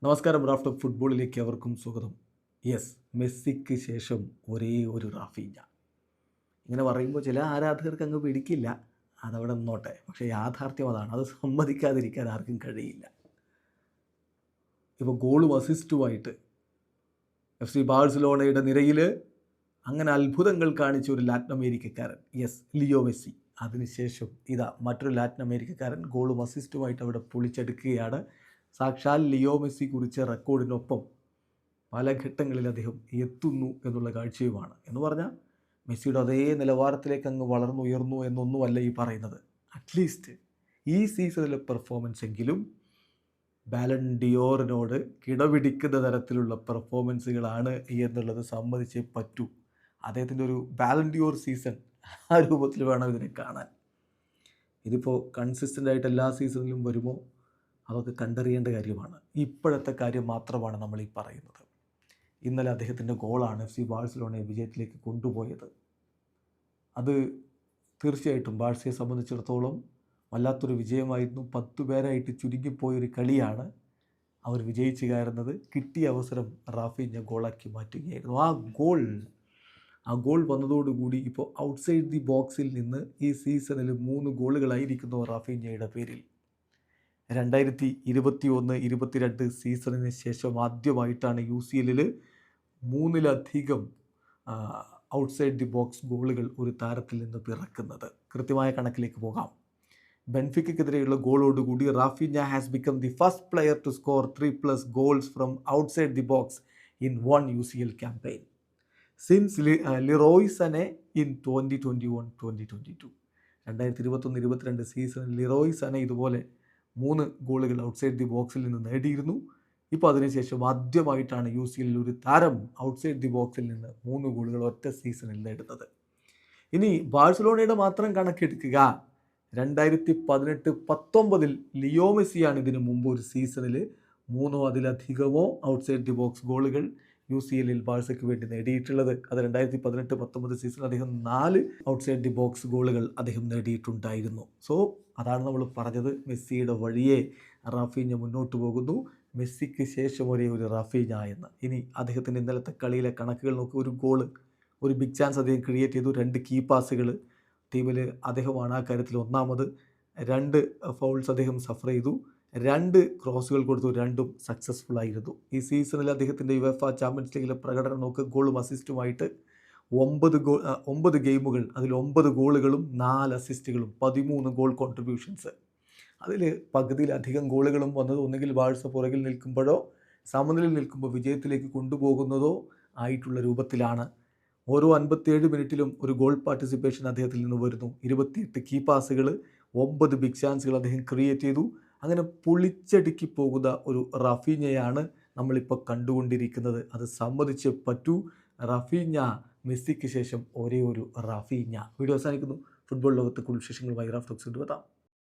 നമസ്കാരം. Raft of ഫുട്ബോളിലേക്ക് അവർക്കും സ്വാഗതം. യെസ്, മെസ്സിക്ക് ശേഷം ഒരേ ഒരു റാഫീഞ്ഞ. ഇങ്ങനെ പറയുമ്പോൾ ചില ആരാധകർക്ക് അങ്ങ് പിടിക്കില്ല. അതവിടെ നിന്നോട്ടെ. പക്ഷേ യാഥാർത്ഥ്യം അതാണ്. അത് സമ്മതിക്കാതിരിക്കാൻ ആർക്കും കഴിയില്ല. ഇപ്പോൾ ഗോളും അസിസ്റ്റുമായിട്ട് എഫ് സി ബാഴ്സലോണയുടെ നിരയിൽ അങ്ങനെ അത്ഭുതങ്ങൾ കാണിച്ച ഒരു ലാറ്റിൻ അമേരിക്കക്കാരൻ, യെസ്, ലിയോ മെസ്സി. അതിനുശേഷം ഇതാ മറ്റൊരു ലാറ്റിൻ അമേരിക്കക്കാരൻ ഗോളും അസിസ്റ്റുമായിട്ട് അവിടെ പൊളിച്ചെടുക്കുകയാണ്. സാക്ഷാൽ ലിയോ മെസ്സി കുറിച്ച റെക്കോർഡിനൊപ്പം പല ഘട്ടങ്ങളിൽ അദ്ദേഹം എത്തുന്നു എന്നുള്ള കാഴ്ചയുമാണ്. എന്ന് പറഞ്ഞാൽ മെസ്സിയുടെ അതേ നിലവാരത്തിലേക്ക് അങ്ങ് വളർന്നുയർന്നു എന്നൊന്നുമല്ല ഈ പറയുന്നത്. അറ്റ്ലീസ്റ്റ് ഈ സീസണിലെ പെർഫോമൻസ് എങ്കിലും ബാലൺ ഡിയോറിനോട് കിടപിടിക്കുന്ന തരത്തിലുള്ള പെർഫോമൻസുകളാണ് എന്നുള്ളത് സമ്മതിച്ചേ പറ്റൂ. അദ്ദേഹത്തിൻ്റെ ഒരു ബാലൺ ഡിയോർ സീസൺ ആ രൂപത്തിൽ വേണം ഇതിനെ കാണാൻ. ഇതിപ്പോൾ കൺസിസ്റ്റൻ്റ് ആയിട്ട് എല്ലാ സീസണിലും വരുമോ അതൊക്കെ കണ്ടറിയേണ്ട കാര്യമാണ്. ഇപ്പോഴത്തെ കാര്യം മാത്രമാണ് നമ്മൾ ഈ പറയുന്നത്. ഇന്നലെ അദ്ദേഹത്തിൻ്റെ ഗോളാണ് എഫ് സി ബാഴ്സലോണയെ വിജയത്തിലേക്ക് കൊണ്ടുപോയത്. അത് തീർച്ചയായിട്ടും ബാഴ്സയെ സംബന്ധിച്ചിടത്തോളം വല്ലാത്തൊരു വിജയമായിരുന്നു. 10 പേരായിട്ട് ചുരുങ്ങിപ്പോയൊരു കളിയാണ് അവർ വിജയിച്ച് കയറുന്നത്. കിട്ടിയ അവസരം റാഫീഞ്ഞ ഗോളാക്കി മാറ്റുകയായിരുന്നു. ആ ഗോൾ വന്നതോടുകൂടി ഇപ്പോൾ ഔട്ട്സൈഡ് ദി ബോക്സിൽ നിന്ന് ഈ സീസണിൽ 3 ഗോളുകളായിരിക്കുന്നു റാഫീഞ്ഞയുടെ പേരിൽ. 2021-22 സീസണിന് ശേഷം ആദ്യമായിട്ടാണ് UCL 3-ലധികം ഔട്ട്സൈഡ് ദി ബോക്സ് ഗോളുകൾ ഒരു താരത്തിൽ നിന്ന് പിറക്കുന്നത്. കൃത്യമായ കണക്കിലേക്ക് പോകാം. ബെൻഫിക്കയ്ക്കെതിരെയുള്ള ഗോളോടുകൂടി Raphinha has become the first player to score 3+ goals from outside the box in one UCL campaign since Leroy Sane in 2021-2022. 2021-22 സീസണിൽ ലിറോയ് സനെ ഇതുപോലെ 3 ഗോളുകൾ ഔട്ട്സൈഡ് ദി ബോക്സിൽ നിന്ന് നേടിയിരുന്നു. ഇപ്പോൾ അതിനുശേഷം ആദ്യമായിട്ടാണ് UCL ഒരു താരം ഔട്ട്സൈഡ് ദി ബോക്സിൽ നിന്ന് 3 ഗോളുകൾ ഒറ്റ സീസണിൽ നേടുന്നത്. ഇനി ബാഴ്സലോണയുടെ മാത്രം കണക്കെടുക്കുക. 2018-19 ലിയോ മെസ്സിയാണ് ഇതിനു മുമ്പ് ഒരു സീസണിൽ 3 അതിലധികമോ ഔട്ട്സൈഡ് ദി ബോക്സ് ഗോളുകൾ UCL ബാഴ്സയ്ക്ക് വേണ്ടി നേടിയിട്ടുള്ളത്. അത് 2018-19 സീസണിൽ അദ്ദേഹം 4 ഔട്ട്സൈഡ് ദി ബോക്സ് ഗോളുകൾ അദ്ദേഹം നേടിയിട്ടുണ്ടായിരുന്നു. സോ അതാണ് നമ്മൾ പറഞ്ഞത്. മെസ്സിയുടെ വഴിയെ റാഫീഞ്ഞ മുന്നോട്ട് പോകുന്നു. മെസ്സിക്ക് ശേഷം ഒരേ ഒരു റാഫീഞ്ഞ എന്ന്. ഇനി അദ്ദേഹത്തിൻ്റെ ഇന്നലത്തെ കളിയിലെ കണക്കുകൾ നോക്കുക. ഒരു ഗോള്, ഒരു ബിഗ് ചാൻസ് അദ്ദേഹം ക്രിയേറ്റ് ചെയ്തു. 2 കീ പാസുകൾ. ടീമിൽ അദ്ദേഹമാണ് ആ കാര്യത്തിൽ ഒന്നാമത്. 2 ഫൗൾസ് അദ്ദേഹം സഫർ ചെയ്തു. 2 ക്രോസുകൾ കൊടുത്തു. 2ഉം സക്സസ്ഫുൾ ആയിരുന്നു. ഈ സീസണിൽ അദ്ദേഹത്തിൻ്റെ UEFA ചാമ്പ്യൻസ് ലീഗിലെ പ്രകടനം നോക്കുക. ഗോളും അസിസ്റ്റുമായിട്ട് 9 ഗെയിമുകൾ, അതിൽ 9 ഗോളുകളും 4 അസിസ്റ്റുകളും, 13 ഗോൾ കോൺട്രിബ്യൂഷൻസ്. അതിൽ പകുതിയിലധികം ഗോളുകളും വന്നത് ഒന്നുകിൽ ബാഴ്സ പുറകിൽ നിൽക്കുമ്പോഴോ സമനിലയിൽ നിൽക്കുമ്പോൾ വിജയത്തിലേക്ക് കൊണ്ടുപോകുന്നതോ ആയിട്ടുള്ള രൂപത്തിലാണ്. ഓരോ 57 മിനിറ്റിലും ഒരു ഗോൾ പാർട്ടിസിപ്പേഷൻ അദ്ദേഹത്തിൽ നിന്ന് വരുന്നു. 28 കീ പാസുകൾ, 9 ബിഗ് ചാൻസുകൾ അദ്ദേഹം ക്രിയേറ്റ് ചെയ്തു. അങ്ങനെ പൊളിച്ചടുക്കി പോകുന്ന ഒരു റാഫീഞ്ഞയാണ് നമ്മളിപ്പോൾ കണ്ടുകൊണ്ടിരിക്കുന്നത്. അത് സമ്മതിച്ച് പറ്റൂ. റാഫീഞ്ഞ മെസ്സിക്ക് ശേഷം ഒരേ ഒരു റാഫീഞ്ഞ. വീഡിയോ അവസാനിക്കുന്നു. ഫുട്ബോൾ ലോകത്തെ കൂടുതൽ വിശേഷങ്ങളുമായി റാഫ്റ്റ് ടോക്സ് കൊണ്ടുവെത്താം.